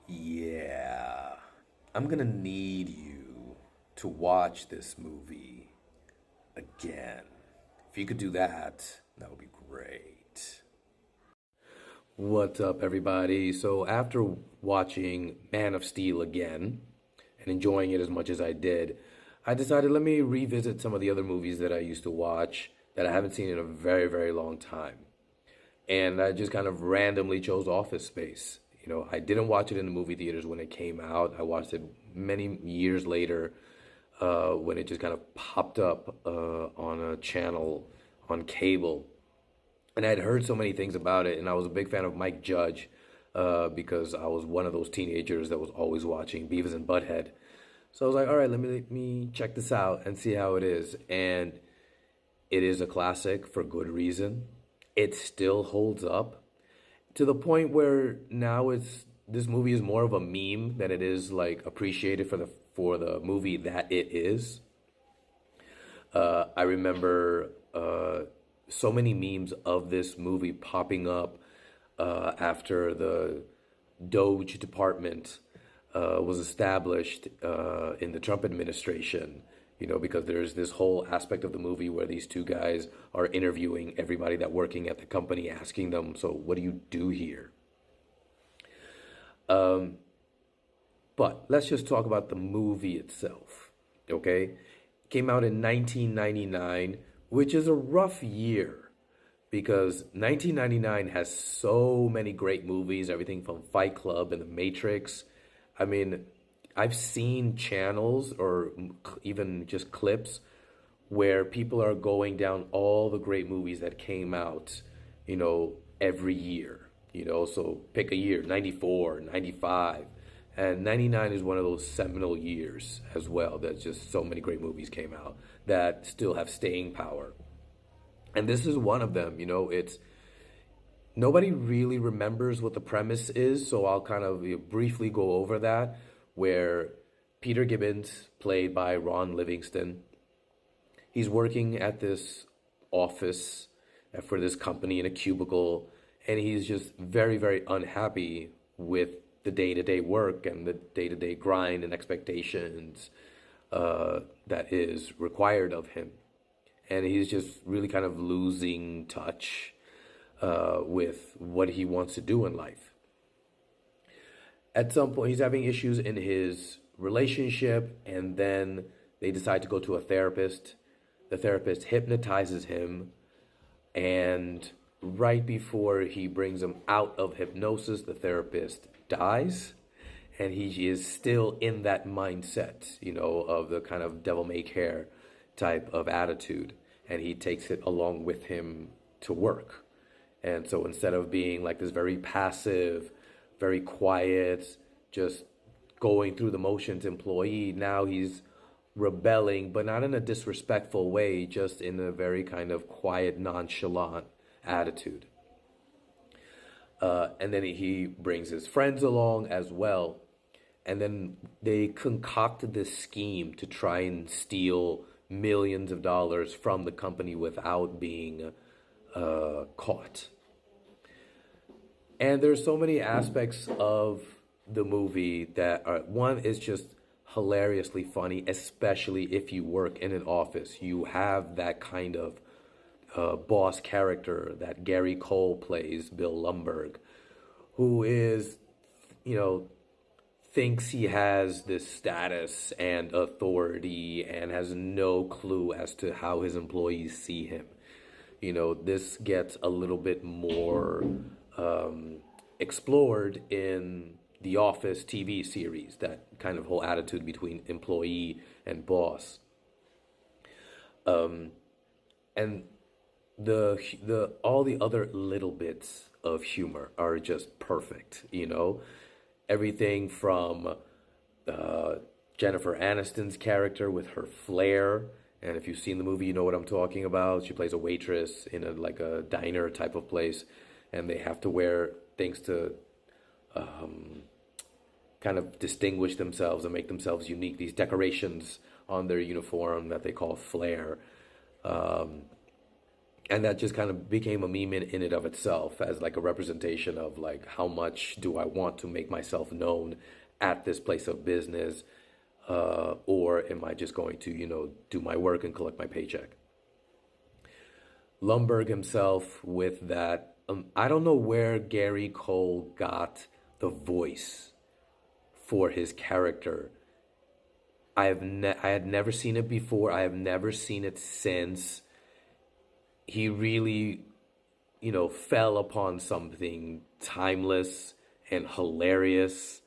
Yeah, I'm gonna need you to watch this movie again. If you could do that, that would be great. What's up, everybody? So, after watching Man of Steel again and enjoying it as much as I did, I decided let me revisit some of the other movies that I used to watch that I haven't seen in a very, very long time. And I just kind of randomly chose Office Space. I didn't watch it in the movie theaters when it came out. I watched it many years later when it just kind of popped up on a channel on cable. And I'd heard so many things about it, and I was a big fan of Mike Judge because I was one of those teenagers that was always watching Beavis and Butthead. So I was like, all right, let me check this out and see how it is. And it is a classic for good reason. It still holds up to the point where now this movie is more of a meme than it is like appreciated for the movie that it is. I remember so many memes of this movie popping up after the Doge department was established in the Trump administration. Because there's this whole aspect of the movie where these two guys are interviewing everybody that working at the company, asking them, "So what do you do here?" Um, but let's just talk about the movie itself. Okay, came out in 1999, which is a rough year because 1999 has so many great movies, everything from Fight Club and The Matrix. I mean, I've seen channels or even just clips where people are going down all the great movies that came out, every year. So pick a year, 94, 95. And 99 is one of those seminal years as well. That just so many great movies came out that still have staying power. And this is one of them. It's nobody really remembers what the premise is, so I'll kind of briefly go over that. Where Peter Gibbons, played by Ron Livingston, he's working at this office for this company in a cubicle, and he's just very, very unhappy with the day-to-day work and the day-to-day grind and expectations that is required of him. And he's just really kind of losing touch with what he wants to do in life. At some point, he's having issues in his relationship, and then they decide to go to a therapist. The therapist hypnotizes him, and right before he brings him out of hypnosis, the therapist dies, and he is still in that mindset, of the kind of devil may care type of attitude, and he takes it along with him to work. And so instead of being like this very passive, very quiet, just going through the motions employee, now he's rebelling, but not in a disrespectful way, just in a very kind of quiet, nonchalant attitude. And then he brings his friends along as well. And then they concocted this scheme to try and steal millions of dollars from the company without being caught. And there's so many aspects of the movie that are, one is just hilariously funny, especially if you work in an office. You have that kind of boss character that Gary Cole plays, Bill Lumbergh, who is, thinks he has this status and authority and has no clue as to how his employees see him. This gets a little bit more explored in the Office TV series, that kind of whole attitude between employee and boss. And the all the other little bits of humor are just perfect, Everything from Jennifer Aniston's character with her flair, and if you've seen the movie, you know what I'm talking about. She plays a waitress in a diner type of place, and they have to wear things to kind of distinguish themselves and make themselves unique. These decorations on their uniform that they call flair. And that just kind of became a meme in it of itself as like a representation of like how much do I want to make myself known at this place of business, or am I just going to, do my work and collect my paycheck? Lumbergh himself with that. I don't know where Gary Cole got the voice for his character. I had never seen it before. I have never seen it since. He really, fell upon something timeless and hilarious,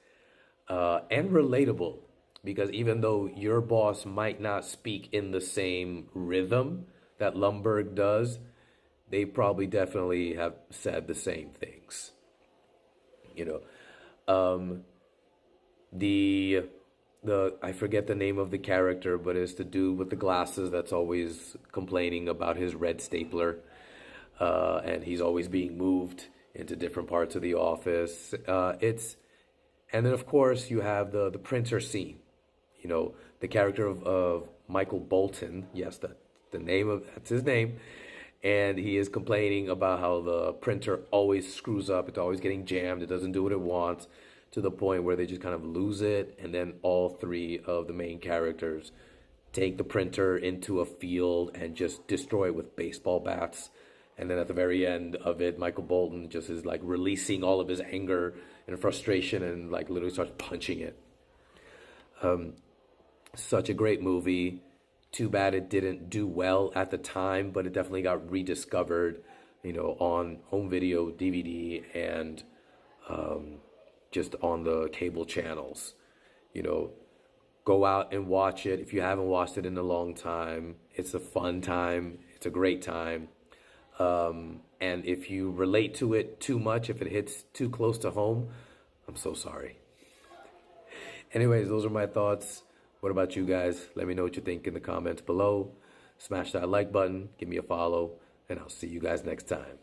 and relatable. Because even though your boss might not speak in the same rhythm that Lumbergh does, they probably definitely have said the same things. You know, the I forget the name of the character, but it's the dude with the glasses that's always complaining about his red stapler, and he's always being moved into different parts of the office. And then of course you have the printer scene. The character of Michael Bolton. Yes, that's his name. And he is complaining about how the printer always screws up. It's always getting jammed. It doesn't do what it wants, to the point where they just kind of lose it. And then all three of the main characters take the printer into a field and just destroy it with baseball bats. And then at the very end of it, Michael Bolton just is like releasing all of his anger and frustration and like literally starts punching it. Such a great movie. Too bad it didn't do well at the time, but it definitely got rediscovered, on home video, DVD, and just on the cable channels. Go out and watch it. If you haven't watched it in a long time, it's a fun time. It's a great time. And if you relate to it too much, if it hits too close to home, I'm so sorry. Anyways, those are my thoughts. What about you guys? Let me know what you think in the comments below. Smash that like button, give me a follow, and I'll see you guys next time.